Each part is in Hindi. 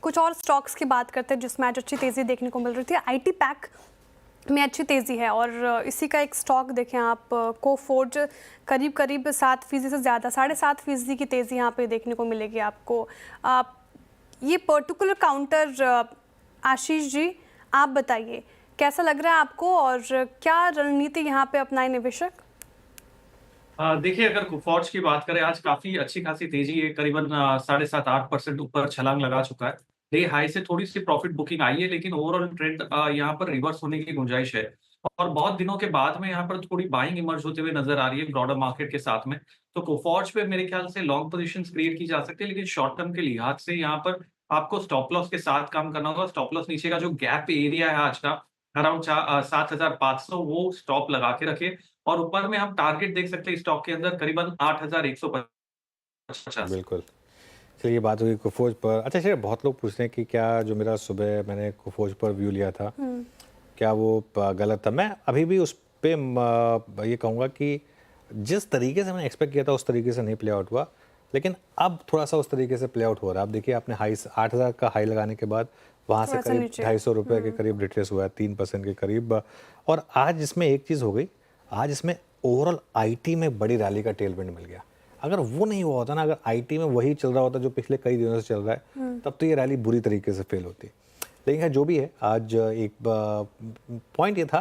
कुछ और स्टॉक्स की बात करते हैं जिसमें आज अच्छी तेज़ी देखने को मिल रही थी। आईटी पैक में अच्छी तेज़ी है और इसी का एक स्टॉक देखें आप, कोफोर्ज करीब 7% से ज़्यादा 7.5% की तेज़ी यहाँ पे देखने को मिलेगी आपको। ये पर्टिकुलर काउंटर आशीष जी, आप बताइए कैसा लग रहा है आपको और क्या रणनीति यहाँ पे अपनाए निवेशक? देखिए, अगर कोफॉर्ज की बात करें, आज काफ़ी अच्छी खासी तेज़ी है, करीबन 7.5-8% ऊपर छलांग लगा चुका है। डे हाई से थोड़ी-सी प्रॉफ़िट बुकिंग आई है, लेकिन ओवरऑल ट्रेंड यहाँ पर रिवर्स होने की गुंजाइश है। और बहुत दिनों के बाद में यहाँ पर थोड़ी बाइंग इमर्ज होते हुए नज़र आ रही है ब्रॉडर मार्केट के साथ में। तो कोफॉर्ज पे मेरे ख्याल से लॉन्ग पोज़ीशंस क्रिएट की जा सकती है, लेकिन शॉर्ट टर्म के लिहाज से यहाँ पर आपको स्टॉप लॉस के साथ काम करना होगा। स्टॉप लॉस नीचे का जो गैप एरिया है आज का, अराउंड 7,500, वो स्टॉप लगा के रखें। और ऊपर में हम टारगेट देख सकते हैं स्टॉक के अंदर करीबन 8,150। बिल्कुल। चलिए, ये बात हुई कोफोर्ज पर। अच्छा, चलिए, बहुत लोग पूछ रहे हैं कि क्या जो मेरा सुबह मैंने कोफोर्ज पर व्यू लिया था, क्या वो गलत था? मैं अभी भी उस पे ये कहूँगा कि जिस तरीके से मैंने एक्सपेक्ट किया था उस तरीके से नहीं प्ले आउट हुआ, लेकिन अब थोड़ा-सा उस तरीके से प्ले आउट हो रहा है। अब देखिए, आपने 8,000 का हाई लगाने के बाद वहाँ से थोड़ा-सा करीब नीचे। ₹250 के करीब रिट्रेस हुआ है, 3% के करीब। और आज इसमें एक चीज़ हो गई, आज इसमें ओवरऑल आईटी में बड़ी रैली का टेलविंड मिल गया। अगर वो नहीं हुआ होता ना, अगर आईटी में वही चल रहा होता जो पिछले कई दिनों से चल रहा है, तब तो ये रैली बुरी तरीके से फेल होती। लेकिन जो भी है, आज एक पॉइंट ये था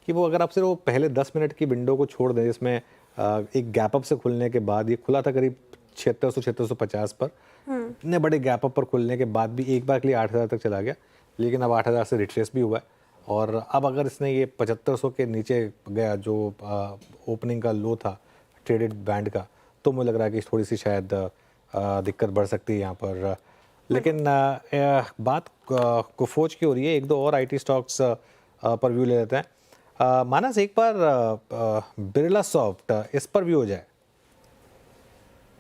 कि वो अगर आप सिर्फ वो पहले 10 मिनट की विंडो को छोड़ दें, जिसमें एक गैप अप से खुलने के बाद ये खुला था करीब 7600-7650 पर, इतने बड़े गैप अप पर खुलने के बाद भी एक बार के लिए 8,000 तक चला गया, लेकिन अब 8,000 से रिट्रेस भी हुआ है। और अब अगर इसने ये 7500 के नीचे गया, जो ओपनिंग का लो था ट्रेडेड बैंड का, तो मुझे लग रहा है कि थोड़ी सी शायद दिक्कत बढ़ सकती है यहाँ पर। लेकिन बात कोफोर्ज की हो रही है, एक दो और आईटी स्टॉक्स पर व्यू ले लेते हैं। मानस, एक बार बिरला सॉफ्ट इस पर व्यू हो जाए।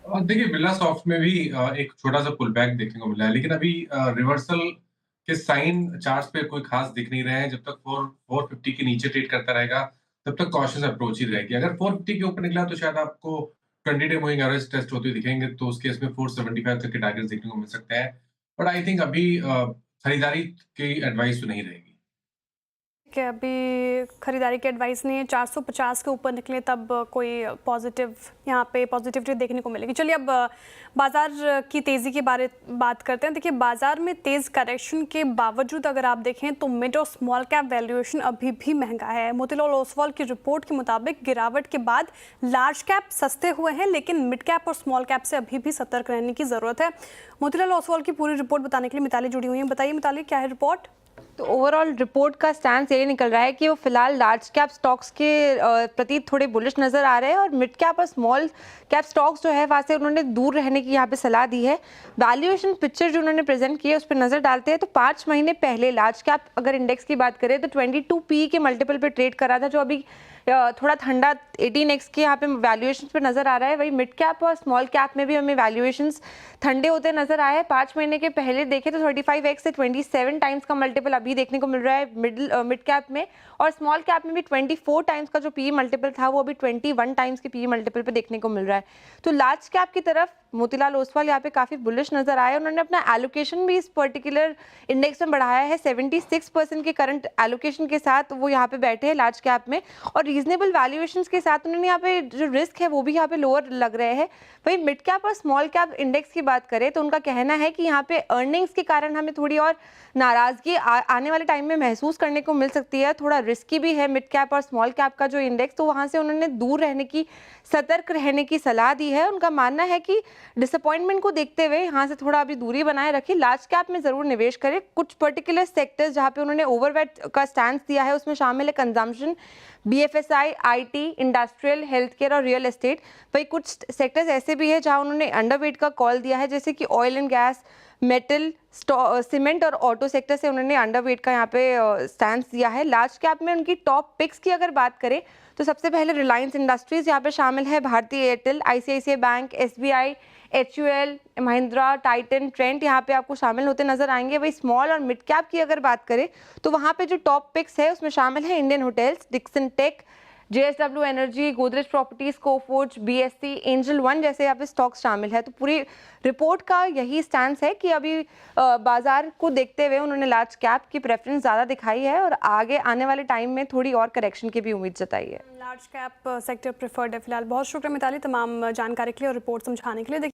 देखिए, बिरला सॉफ्ट में भी एक छोटा सा पुल बैक देखने को मिला है, लेकिन अभी रिवर्सल के साइन चार्ट्स पे कोई खास दिख नहीं रहे हैं। जब तक 450 के नीचे ट्रेड करता रहेगा, तब तक कॉशियस अप्रोच ही रहेगी। अगर 450 के ऊपर निकला तो शायद आपको 20 डे मूविंग एवरेज टेस्ट होते दिखेंगे, तो उस केस में 475 तक के टारगेट्स देखने को मिल सकते हैं। बट आई थिंक अभी खरीदारी की एडवाइस तो नहीं रहेगी। कि अभी खरीदारी की एडवाइस नहीं है। 450 के ऊपर निकले तब कोई पॉजिटिव यहाँ पे पॉजिटिविटी देखने को मिलेगी। चलिए, अब बाजार की तेज़ी के बारे बात करते हैं। देखिए, बाजार में तेज़ करेक्शन के बावजूद अगर आप देखें तो मिड और स्मॉल कैप वैल्यूएशन अभी भी महंगा है। मोतीलाल ओसवाल की रिपोर्ट के मुताबिक गिरावट के बाद लार्ज कैप सस्ते हुए हैं, लेकिन मिड कैप और स्मॉल कैप से अभी भी सतर्क रहने की ज़रूरत है। मोतीलाल ओसवाल की पूरी रिपोर्ट बताने के लिए मिताली जुड़ी हुई है। बताइए मिताली, क्या है रिपोर्ट? तो ओवरऑल रिपोर्ट का स्टैंड ये निकल रहा है कि वो फिलहाल लार्ज कैप स्टॉक्स के प्रति थोड़े बुलिश नजर आ रहे हैं और मिड कैप और स्मॉल कैप स्टॉक्स जो है वहाँ से उन्होंने दूर रहने की यहाँ पे सलाह दी है। वैल्यूएशन पिक्चर जो उन्होंने प्रेजेंट की है उस पर नजर डालते हैं तो 5 महीने पहले लार्ज कैप अगर इंडेक्स की बात करें तो 22 PE के मल्टीपल पे ट्रेड करा था, जो अभी थोड़ा ठंडा 18x के यहाँ पे वैल्यूएशंस पे नजर आ रहा है। वही मिड कैप और स्मॉल कैप में भी हमें वैल्यूएशंस ठंडे होते नजर आए हैं। 5 महीने के पहले देखें तो 35x से 27 टाइम्स का मल्टीपल अभी देखने को मिल रहा है मिड कैप में, और स्मॉल कैप में भी 24 टाइम्स का जो पीई मल्टीपल था वो अभी 21 टाइम्स के पीई मल्टीपल पे देखने को मिल रहा है। तो लार्ज कैप की तरफ मोतीलाल ओसवाल यहाँ पे काफी बुलिश नजर आए। उन्होंने अपना एलोकेशन भी इस पर्टिकुलर इंडेक्स में बढ़ाया है। 76% के करंट एलोकेशन के साथ वो यहाँ पे बैठे हैं लार्ज कैप में, और रीजनेबल वैल्यूएशंस के साथ उन्होंने यहाँ पे जो रिस्क है वो भी यहाँ पे लोअर लग रहे हैं। वही मिड कैप और स्मॉल कैप इंडेक्स की बात करें तो उनका कहना है कि यहाँ पे अर्निंग्स के कारण हमें थोड़ी और नाराजगी आने वाले टाइम में महसूस करने को मिल सकती है। थोड़ा रिस्की भी है मिड कैप और स्मॉल कैप का जो इंडेक्स, तो वहाँ से उन्होंने दूर रहने की, सतर्क रहने की सलाह दी है। उनका मानना है कि डिसअपॉइंटमेंट को देखते हुए यहाँ से थोड़ा अभी दूरी बनाए रखें, लार्ज कैप में जरूर निवेश करें। कुछ पर्टिकुलर सेक्टर्स जहाँ पे उन्होंने ओवरवेट का स्टैंड दिया है उसमें शामिल है consumption, BFSI, IT, industrial, health care और रियल एस्टेट। वही कुछ सेक्टर्स ऐसे भी है जहाँ उन्होंने अंडरवेट का कॉल दिया है, जैसे कि oil and gas, metal, cement और ऑटो सेक्टर से उन्होंने अंडरवेट का यहाँ पे स्टैंड दिया है। लार्ज कैप में उनकी टॉप पिक्स की अगर बात करें तो सबसे पहले रिलायंस इंडस्ट्रीज यहाँ पे शामिल है, भारतीय Airtel, ICICI bank, SBI, HUL, Mahindra, Titan, Trent यहाँ पे आपको शामिल होते नजर आएंगे। वही स्मॉल और मिड कैप की अगर बात करें तो वहाँ पे जो टॉप पिक्स है उसमें शामिल है Indian Hotels, Dixon Tech, JSW Energy, Godrej Properties, Coforge, BSC, Angel One जैसे यहाँ पे स्टॉक्स शामिल है। तो पूरी रिपोर्ट का यही स्टैंस है कि अभी बाजार को देखते हुए उन्होंने लार्ज कैप की प्रेफरेंस ज़्यादा दिखाई है और आगे आने वाले टाइम में थोड़ी और करेक्शन की भी उम्मीद जताई है। लार्ज कैप सेक्टर प्रेफर्ड है फिलहाल। बहुत शुक्रिया मिताली तमाम जानकारी के लिए और रिपोर्ट समझाने के लिए।